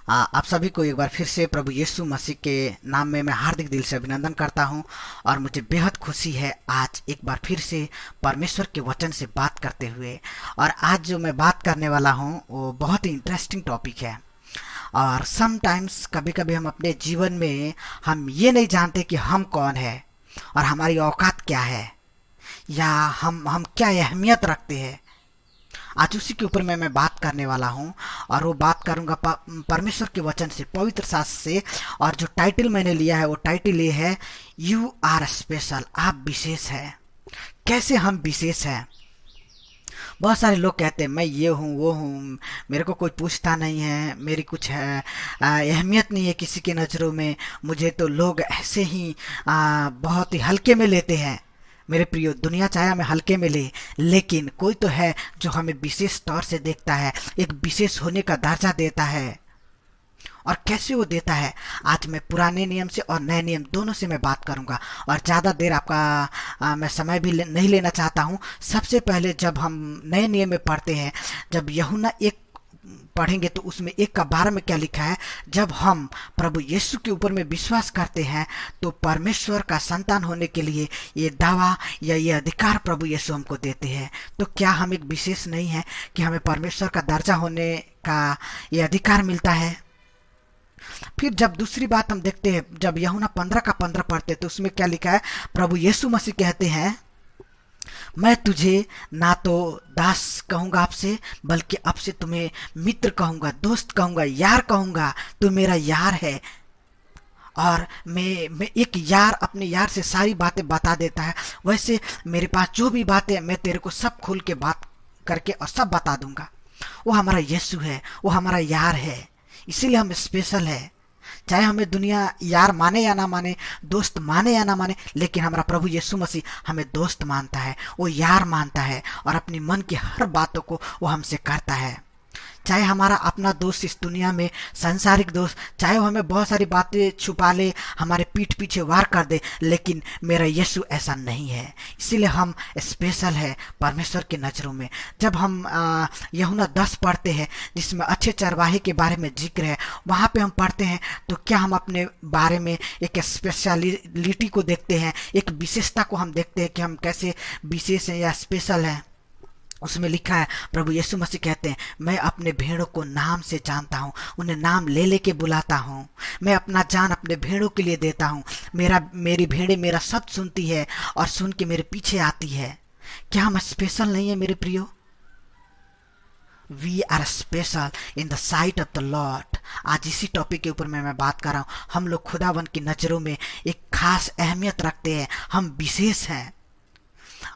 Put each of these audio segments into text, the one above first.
आप सभी को एक बार फिर से प्रभु यीशु मसीह के नाम में मैं हार्दिक दिल से अभिनंदन करता हूं और मुझे बेहद खुशी है आज एक बार फिर से परमेश्वर के वचन से बात करते हुए। और आज जो मैं बात करने वाला हूं वो बहुत ही इंटरेस्टिंग टॉपिक है। और समटाइम्स कभी कभी हम अपने जीवन में हम ये नहीं जानते कि हम कौन है और हमारी औकात क्या है, या हम क्या अहमियत रखते हैं। आज उसी के ऊपर मैं बात करने वाला हूं और वो बात करूंगा परमेश्वर के वचन से, पवित्र शास्त्र से। और जो टाइटल मैंने लिया है वो टाइटल ये है, यू आर स्पेशल। आप विशेष हैं। कैसे हम विशेष हैं? बहुत सारे लोग कहते हैं मैं ये हूँ वो हूँ, मेरे को कोई पूछता नहीं है, मेरी कुछ है अहमियत नहीं है किसी की नज़रों में, मुझे तो लोग ऐसे ही बहुत ही हल्के में लेते हैं। मेरे प्रियो, दुनिया चाहे हमें हल्के में ले, लेकिन कोई तो है जो हमें विशेष तौर से देखता है, एक विशेष होने का दर्जा देता है। और कैसे वो देता है, आज मैं पुराने नियम से और नए नियम दोनों से मैं बात करूंगा। और ज़्यादा देर आपका मैं समय भी नहीं लेना चाहता हूँ। सबसे पहले जब हम नए नियम में पढ़ते हैं, जब यूहन्ना 1 पढ़ेंगे तो उसमें 1:12 में क्या लिखा है, जब हम प्रभु यीशु के ऊपर में विश्वास करते हैं तो परमेश्वर का संतान होने के लिए ये दावा या ये अधिकार प्रभु यीशु हमको देते हैं। तो क्या हम एक विशेष नहीं है कि हमें परमेश्वर का दर्जा होने का ये अधिकार मिलता है? फिर जब दूसरी बात हम देखते हैं, जब यूहन्ना 15:15 पढ़ते तो उसमें क्या लिखा है, प्रभु यीशु मसीह कहते हैं, मैं तुझे ना तो दास कहूंगा आपसे, बल्कि आपसे तुम्हें मित्र कहूंगा, दोस्त कहूंगा, यार कहूंगा। तू मेरा यार है। और मैं एक यार अपने यार से सारी बातें बता देता है। वैसे मेरे पास जो भी बातें मैं तेरे को सब खुल के बात करके और सब बता दूंगा। वो हमारा यीशु है, वो हमारा यार है, इसीलिए हम स्पेशल है। चाहे हमें दुनिया यार माने या ना माने, दोस्त माने या ना माने, लेकिन हमारा प्रभु यीशु मसीह हमें दोस्त मानता है, वो यार मानता है और अपनी मन की हर बातों को वो हमसे करता है। चाहे हमारा अपना दोस्त इस दुनिया में, सांसारिक दोस्त, चाहे वो हमें बहुत सारी बातें छुपा ले, हमारे पीठ पीछे वार कर दे, लेकिन मेरा यीशु ऐसा नहीं है। इसीलिए हम स्पेशल है परमेश्वर की नज़रों में। जब हम यूहन्ना 10 पढ़ते हैं जिसमें अच्छे चरवाहे के बारे में जिक्र है, वहाँ पे हम पढ़ते हैं तो क्या हम अपने बारे में एक स्पेशलिटी को देखते हैं, एक विशेषता को हम देखते हैं कि हम कैसे विशेष हैं या स्पेशल हैं। उसमें लिखा है, प्रभु यीशु मसीह कहते हैं, मैं अपने भेड़ों को नाम से जानता हूँ, उन्हें नाम ले लेके बुलाता हूँ, मैं अपना जान अपने भेड़ों के लिए देता हूँ। मेरी भेड़ें मेरा शब्द सुनती है और सुन के मेरे पीछे आती है। क्या हम स्पेशल नहीं है मेरे प्रियो? We are special in the sight of the Lord. आज इसी टॉपिक के ऊपर मैं बात कर रहा हूँ। हम लोग खुदावन की नज़रों में एक खास अहमियत रखते हैं, हम विशेष हैं।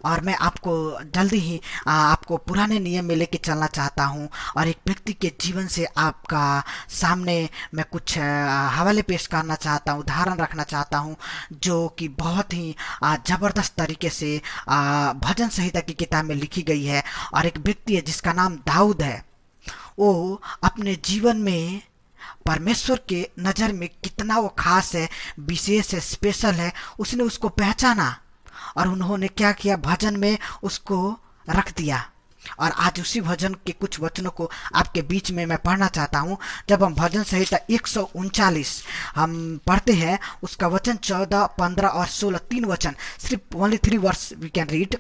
और मैं आपको जल्दी ही आपको पुराने नियम में लेके चलना चाहता हूँ और एक व्यक्ति के जीवन से आपका सामने मैं कुछ हवाले पेश करना चाहता हूँ, उदाहरण रखना चाहता हूँ, जो कि बहुत ही ज़बरदस्त तरीके से भजन संहिता की किताब में लिखी गई है। और एक व्यक्ति है जिसका नाम दाऊद है। वो अपने जीवन में परमेश्वर के नज़र में कितना वो खास है, विशेष है, स्पेशल है, उसने उसको पहचाना और उन्होंने क्या किया, भजन में उसको रख दिया। और आज उसी भजन के कुछ वचनों को आपके बीच में मैं पढ़ना चाहता हूँ। जब हम भजन संहिता 139 हम पढ़ते हैं, उसका वचन 14, 15 और 16, 3 वचन, सिर्फ only 3 verse we can read.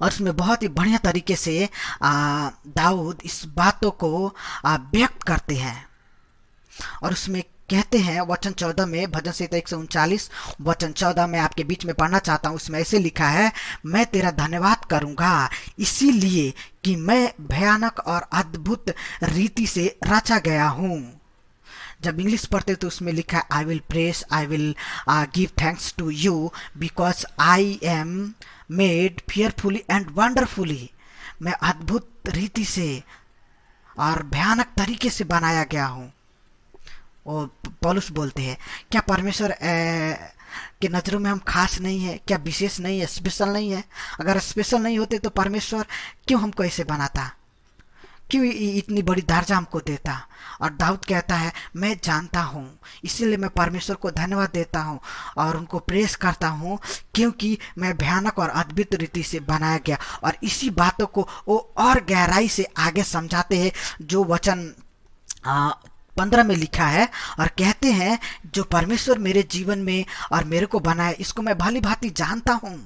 और उसमें बहुत ही बढ़िया तरीके से दाऊद इस बातों को व्यक्त करते हैं। और उसमें कहते हैं वचन 14 में, भजन संहिता 139 वचन 14 में आपके बीच में पढ़ना चाहता हूँ। उसमें ऐसे लिखा है, मैं तेरा धन्यवाद करूंगा इसीलिए कि मैं भयानक और अद्भुत रीति से रचा गया हूँ। जब इंग्लिश पढ़ते तो उसमें लिखा है, I will praise, I will give thanks to you because I am made fearfully and wonderfully. मैं अद्भुत रीति से और भयानक तरीके से बनाया गया हूँ। और पौलुस बोलते हैं, क्या परमेश्वर के नज़रों में हम खास नहीं है? क्या विशेष नहीं है, स्पेशल नहीं है? अगर स्पेशल नहीं होते तो परमेश्वर क्यों हमको ऐसे बनाता, क्यों इतनी बड़ी दर्जा हमको देता? और दाऊद कहता है, मैं जानता हूँ, इसीलिए मैं परमेश्वर को धन्यवाद देता हूँ और उनको प्रेस करता हूँ, क्योंकि मैं भयानक और अद्भुत रीति से बनाया गया। और इसी बातों को वो और गहराई से आगे समझाते हैं, जो वचन 15 में लिखा है और कहते हैं जो परमेश्वर मेरे जीवन में और मेरे को बनाए इसको मैं भली भांति जानता हूँ।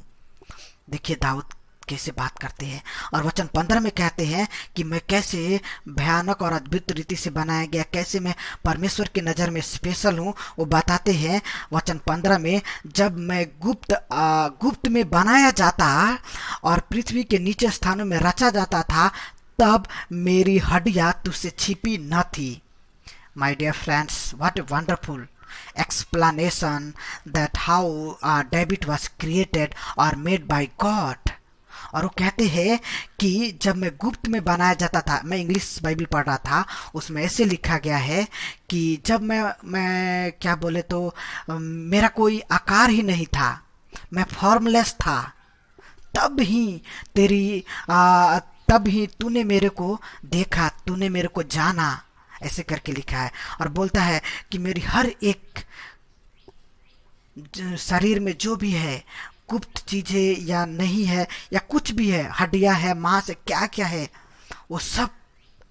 देखिए दाऊद कैसे बात करते हैं। और वचन 15 में कहते हैं कि मैं कैसे भयानक और अद्भुत रीति से बनाया गया, कैसे मैं परमेश्वर की नज़र में स्पेशल हूँ। वो बताते हैं वचन 15 में, जब मैं गुप्त में बनाया जाता और पृथ्वी के नीचे स्थानों में रचा जाता था, तब मेरी हड्डियाँ तुझसे छिपी न थी। My dear friends, what a wonderful explanation that how David was created or made by God। और वो कहते हैं कि जब मैं गुप्त में बनाया जाता था, मैं इंग्लिश बाइबल पढ़ रहा था, उसमें ऐसे लिखा गया है कि जब मैं क्या बोले तो मेरा कोई आकार ही नहीं था, मैं फॉर्मलेस था, तब ही तूने मेरे को देखा, तूने मेरे को जाना, ऐसे करके लिखा है। और बोलता है कि मेरी हर एक शरीर में जो भी है, गुप्त चीजें या नहीं है या कुछ भी है, हड्डियां है, मांस है, क्या क्या है, वो सब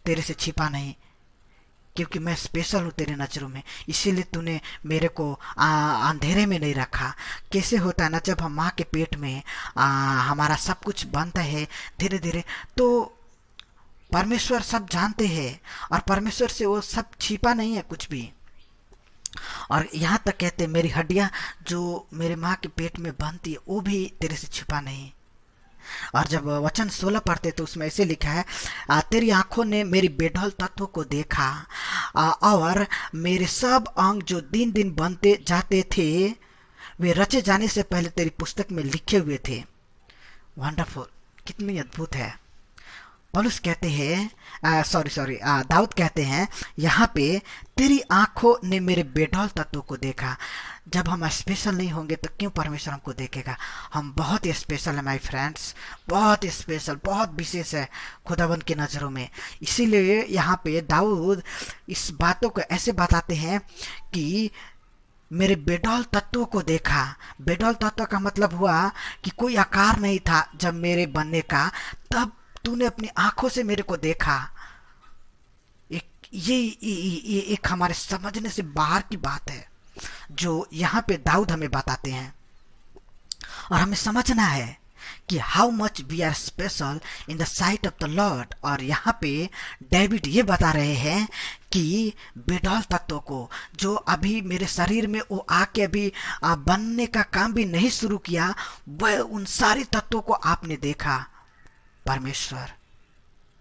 तेरे से छिपा नहीं, क्योंकि मैं स्पेशल हूँ तेरे नजरों में। इसीलिए तूने मेरे को अंधेरे में नहीं रखा। कैसे होता है ना, जब हम माँ के पेट में हमारा सब कुछ बनता है धीरे धीरे, तो परमेश्वर सब जानते हैं और परमेश्वर से वो सब छिपा नहीं है कुछ भी। और यहाँ तक कहते मेरी हड्डियाँ जो मेरे माँ के पेट में बनती है वो भी तेरे से छिपा नहीं। और जब वचन 16 पढ़ते तो उसमें ऐसे लिखा है, तेरी आंखों ने मेरी बेढौल तत्व को देखा और मेरे सब अंग जो दिन दिन बनते जाते थे वे रचे जाने से पहले तेरी पुस्तक में लिखे हुए थे। वंडरफुल, कितनी अद्भुत है। पौलुस कहते हैं दाऊद कहते हैं यहाँ पे, तेरी आंखों ने मेरे बेढौल तत्वों को देखा। जब हम स्पेशल नहीं होंगे तो क्यों परमेश्वर हमको देखेगा? हम बहुत ही स्पेशल है माय फ्रेंड्स, बहुत ही स्पेशल, बहुत विशेष है खुदाबंद की नज़रों में। इसीलिए यहाँ पे दाऊद इस बातों को ऐसे बताते हैं कि मेरे बेडौल तत्वों को देखा। बेडौल तत्व का मतलब हुआ कि कोई आकार नहीं था जब मेरे बनने का, तब तूने अपनी आंखों से मेरे को देखा। ये एक हमारे समझने से बाहर की बात है जो यहाँ पे दाऊद हमें बताते हैं। और हमें समझना है कि how much we are special in the sight of the Lord. और यहाँ पे डेविड ये बता रहे हैं कि बेडौल तत्वों को जो अभी मेरे शरीर में वो आके अभी बनने का काम भी नहीं शुरू किया, वह उन सारे तत्वों को आपने देखा। परमेश्वर,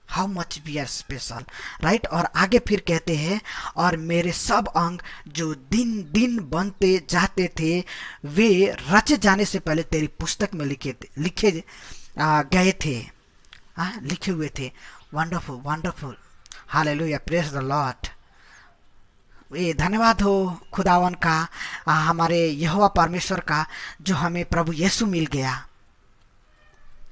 how much we are special, right. और आगे फिर कहते हैं, और मेरे सब अंग जो दिन दिन बनते जाते थे वे रचे जाने से पहले तेरी पुस्तक में लिखे गए थे, लिखे हुए थे। Wonderful wonderful, hallelujah, praise the Lord. ये धन्यवाद हो खुदावन का, हमारे यहोवा परमेश्वर का, जो हमें प्रभु यीशु मिल गया।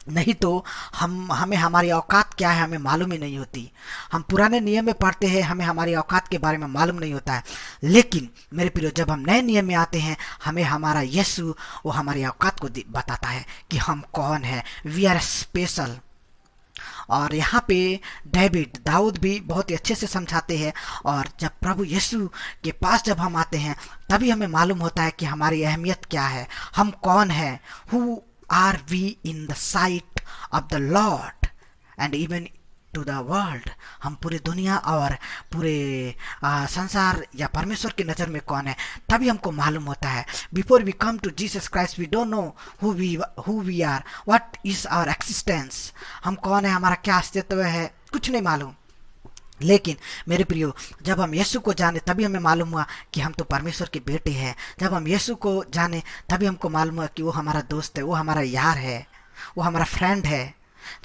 नहीं तो हमें हमारी औकात क्या है हमें मालूम ही नहीं होती। हम पुराने नियम में पढ़ते हैं, हमें हमारी औकात के बारे में मालूम नहीं होता है। लेकिन मेरे प्रियो, जब हम नए नियम में आते हैं, हमें हमारा यीशु वो हमारी औकात को बताता है कि हम कौन है। We are special. और यहाँ पे दाऊद भी बहुत ही अच्छे से समझाते हैं। और जब प्रभु यीशु के पास जब हम आते हैं तभी हमें मालूम होता है कि हमारी अहमियत क्या है, हम कौन है। Who are we in the sight of the Lord and even to the world। हम पूरी दुनिया और पूरे संसार या परमेश्वर की नज़र में कौन है, तभी हमको मालूम होता है। Before we come to Jesus Christ we don't know who we are, what is our existence. हम कौन है, हमारा क्या अस्तित्व है, कुछ नहीं मालूम। लेकिन मेरे प्रियो, जब हम यीशु को जाने तभी हमें मालूम हुआ कि हम तो परमेश्वर के बेटे हैं। जब हम यीशु को जाने तभी हमको मालूम हुआ कि वो हमारा दोस्त है, वो हमारा यार है, वो हमारा फ्रेंड है।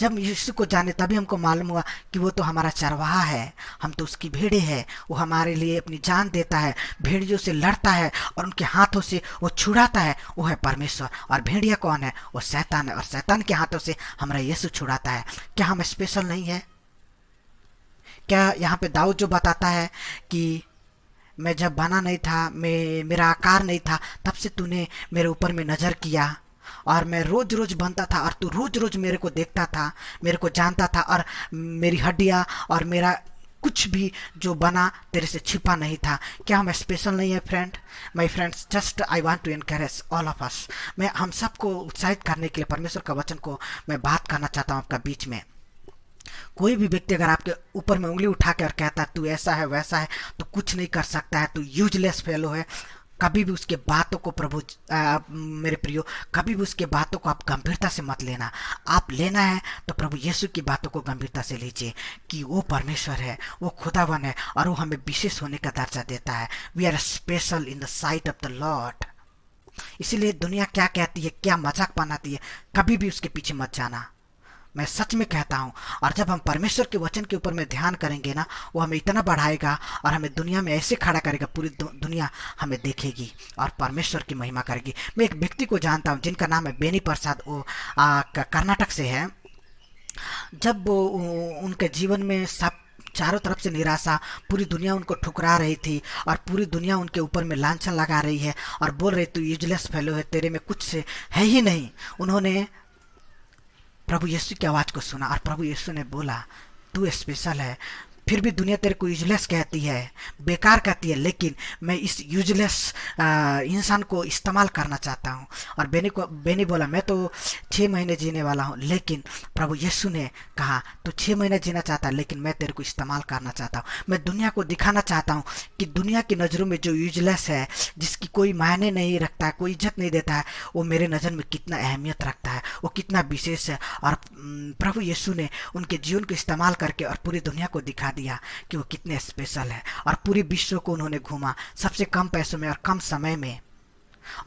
जब यीशु को जाने तभी हमको मालूम हुआ कि वो तो हमारा चरवाहा है, हम तो उसकी भेड़े हैं। वो हमारे लिए अपनी जान देता है, भेड़ियों से लड़ता है और उनके हाथों से वो छुड़ाता है। वो है परमेश्वर। और भेड़िया कौन है? वो शैतान है, और शैतान के हाथों से हमारा यीशु छुड़ाता है। क्या हम स्पेशल नहीं है? क्या यहाँ पे दाऊद जो बताता है कि मैं जब बना नहीं था, मेरा आकार नहीं था, तब से तूने मेरे ऊपर में नज़र किया और मैं रोज रोज बनता था और तू रोज रोज मेरे को देखता था, मेरे को जानता था, और मेरी हड्डियाँ और मेरा कुछ भी जो बना तेरे से छिपा नहीं था। क्या हम स्पेशल नहीं है friend? My friends, just I want to encourage all of us. मैं हम सबको उत्साहित करने के लिए परमेश्वर का वचन को मैं बात करना चाहता हूँ आपका बीच में। कोई भी व्यक्ति अगर आपके ऊपर में उंगली उठा के और कहता है तू ऐसा है वैसा है, तो कुछ नहीं कर सकता है, तू यूजलेस फेलो है, कभी भी उसके बातों को मेरे प्रियो, कभी भी उसके बातों को आप गंभीरता से मत लेना। आप लेना है तो प्रभु यीशु की बातों को गंभीरता से लीजिए कि वो परमेश्वर है, वो खुदावन है और वो हमें विशेष होने का दर्जा देता है। We are special in the sight of the Lord. इसीलिए दुनिया क्या कहती है, क्या मजाक बनाती है, कभी भी उसके पीछे मत जाना। मैं सच में कहता हूँ। और जब हम परमेश्वर के वचन के ऊपर में ध्यान करेंगे ना, वो हमें इतना बढ़ाएगा और हमें दुनिया में ऐसे खड़ा करेगा, पूरी दुनिया हमें देखेगी और परमेश्वर की महिमा करेगी। मैं एक व्यक्ति को जानता हूँ जिनका नाम है बेनी प्रसाद, वो कर्नाटक से है। जब वो उनके जीवन में सब चारों तरफ से निराशा, पूरी दुनिया उनको ठुकरा रही थी और पूरी दुनिया उनके ऊपर में लांछन लगा रही है और बोल रही तू यूजलेस फेलो है, तेरे में कुछ से है ही नहीं। उन्होंने प्रभु यीशु की आवाज़ को सुना और प्रभु यीशु ने बोला तू स्पेशल है। फिर भी दुनिया तेरे को यूजलेस कहती है, बेकार कहती है, लेकिन मैं इस यूजलेस इंसान को इस्तेमाल करना चाहता हूँ। और बेनी बोला मैं तो 6 महीने जीने वाला हूँ, लेकिन प्रभु यीशु ने कहा तू 6 महीने जीना चाहता है, लेकिन मैं तेरे को इस्तेमाल करना चाहता हूँ। मैं दुनिया को दिखाना चाहता हूँ कि दुनिया की नज़रों में जो यूजलेस है, जिसकी कोई मायने नहीं रखता है, कोई इज्जत नहीं देता है, वो मेरे नज़र में कितना अहमियत रखता है, वो कितना विशेष है। और प्रभु यीशु ने उनके जीवन को इस्तेमाल करके और पूरी दुनिया को दिखा दिया कि वो कितने स्पेशल है। और पूरे विश्व को उन्होंने घूमा सबसे कम पैसों में और कम समय में,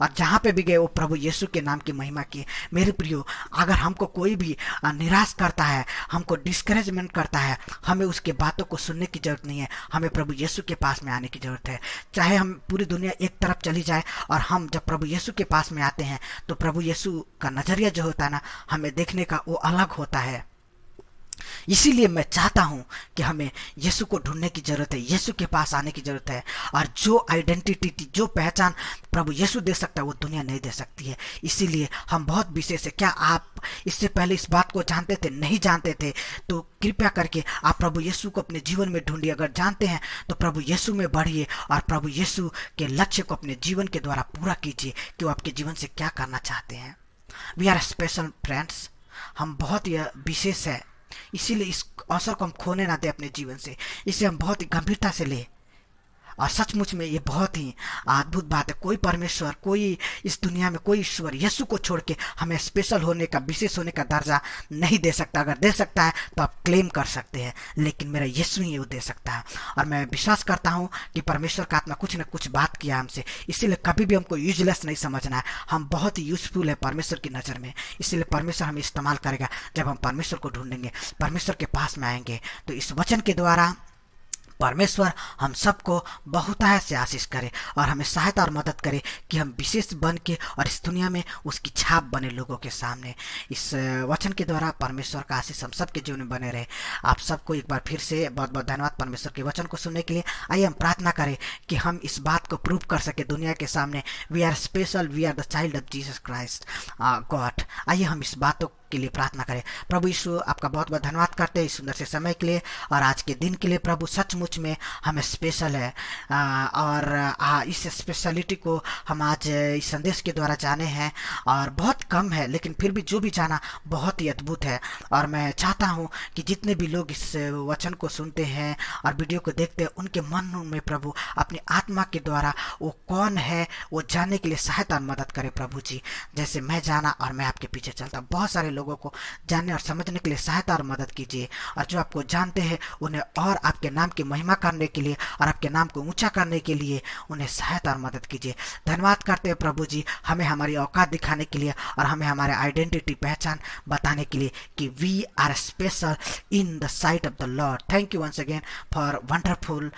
और जहां पे भी गए वो प्रभु यीशु के नाम की महिमा की। मेरे प्रियो, अगर हमको कोई भी निराश करता है, हमको डिस्करेजमेंट करता है, हमें उसके बातों को सुनने की जरूरत नहीं है, हमें प्रभु यीशु के पास में आने की जरूरत है। चाहे हम पूरी दुनिया एक तरफ चली जाए, और हम जब प्रभु यीशु के पास में आते हैं तो प्रभु यीशु का नजरिया जो होता है ना, हमें देखने का, वो अलग होता है। इसीलिए मैं चाहता हूं कि हमें यीशु को ढूंढने की जरूरत है, यीशु के पास आने की जरूरत है। और जो आइडेंटिटी, जो पहचान प्रभु यीशु दे सकता है, वो दुनिया नहीं दे सकती है। इसीलिए हम बहुत विशेष है। क्या आप इससे पहले इस बात को जानते थे? नहीं जानते थे तो कृपया करके आप प्रभु यीशु को अपने जीवन में ढूंढिए। अगर जानते हैं तो प्रभु यीशु में बढ़िए और प्रभु यीशु के लक्ष्य को अपने जीवन के द्वारा पूरा कीजिए कि वो आपके जीवन से क्या करना चाहते हैं। वी आर स्पेशल फ्रेंड्स, हम बहुत ही विशेष है। इसीलिए इस अवसर को हम खोने ना दें अपने जीवन से, इसे हम बहुत ही गंभीरता से लें। और सचमुच में ये बहुत ही अद्भुत बात है। कोई परमेश्वर, कोई इस दुनिया में कोई ईश्वर यीशु को छोड़ के हमें स्पेशल होने का, विशेष होने का दर्जा नहीं दे सकता। अगर दे सकता है तो आप क्लेम कर सकते हैं, लेकिन मेरा यीशु ही वो दे सकता है। और मैं विश्वास करता हूँ कि परमेश्वर का आत्मा कुछ न कुछ बात किया हमसे, इसीलिए कभी भी हमको यूजलेस नहीं समझना है। हम बहुत ही यूजफुल है परमेश्वर की नज़र में, इसीलिए परमेश्वर हमें इस्तेमाल करेगा। जब हम परमेश्वर को ढूंढेंगे, परमेश्वर के पास में आएंगे, तो इस वचन के द्वारा परमेश्वर हम सबको बहुतायत से आशीष करे और हमें सहायता और मदद करे कि हम विशेष बन के और इस दुनिया में उसकी छाप बने लोगों के सामने। इस वचन के द्वारा परमेश्वर का आशीष हम सबके जीवन में बने रहे। आप सबको एक बार फिर से बहुत बहुत धन्यवाद परमेश्वर के वचन को सुनने के लिए। आइए हम प्रार्थना करें कि हम इस बात को प्रूव कर सके दुनिया के सामने, we are special, we are the child of Jesus Christ God. आइए हम इस बातों के लिए प्रार्थना करें। प्रभु यीशु, आपका बहुत बहुत धन्यवाद करते हैं इस सुंदर से समय के लिए और आज के दिन के लिए। प्रभु सचमुच में हमें स्पेशल है और इस स्पेशलिटी को हम आज इस संदेश के द्वारा जाने हैं और बहुत कम है, लेकिन फिर भी जो भी जाना बहुत ही अद्भुत है। और मैं चाहता हूं कि जितने भी लोग इस वचन को सुनते हैं और वीडियो को देखते हैं, उनके मन में प्रभु अपनी आत्मा के द्वारा वो कौन है वो जानने के लिए सहायता और मदद करे। प्रभु जी, जैसे मैं जाना और मैं आपके पीछे चलता, बहुत सारे लोगों को जानने और समझने के लिए सहायता और मदद कीजिए। और जो आपको जानते हैं उन्हें और आपके नाम की महिमा करने के लिए और आपके नाम को ऊंचा करने के लिए उन्हें सहायता और मदद कीजिए। धन्यवाद करते हैं प्रभु जी, हमें हमारी औकात दिखाने के लिए और हमें हमारे आइडेंटिटी, पहचान बताने के लिए कि we are special in the sight of the Lord. Thank you once again for wonderful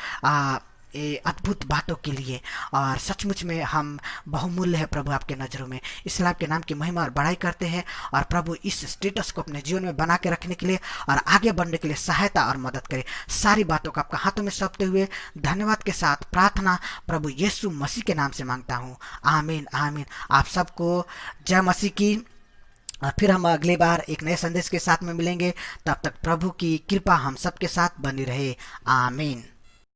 अद्भुत बातों के लिए। और सचमुच में हम बहुमूल्य है प्रभु आपके नज़रों में, इसलिए आपके नाम की महिमा और बड़ाई करते हैं। और प्रभु इस स्टेटस को अपने जीवन में बना के रखने के लिए और आगे बढ़ने के लिए सहायता और मदद करें। सारी बातों को आपका हाथों में सौंपते हुए धन्यवाद के साथ प्रार्थना प्रभु यीशु मसीह के नाम से मांगता हूँ, आमीन आमीन। आप सबको जय मसीह की। और फिर हम अगली बार एक नए संदेश के साथ में मिलेंगे। तब तक प्रभु की कृपा हम सबके साथ बनी रहे। आमीन।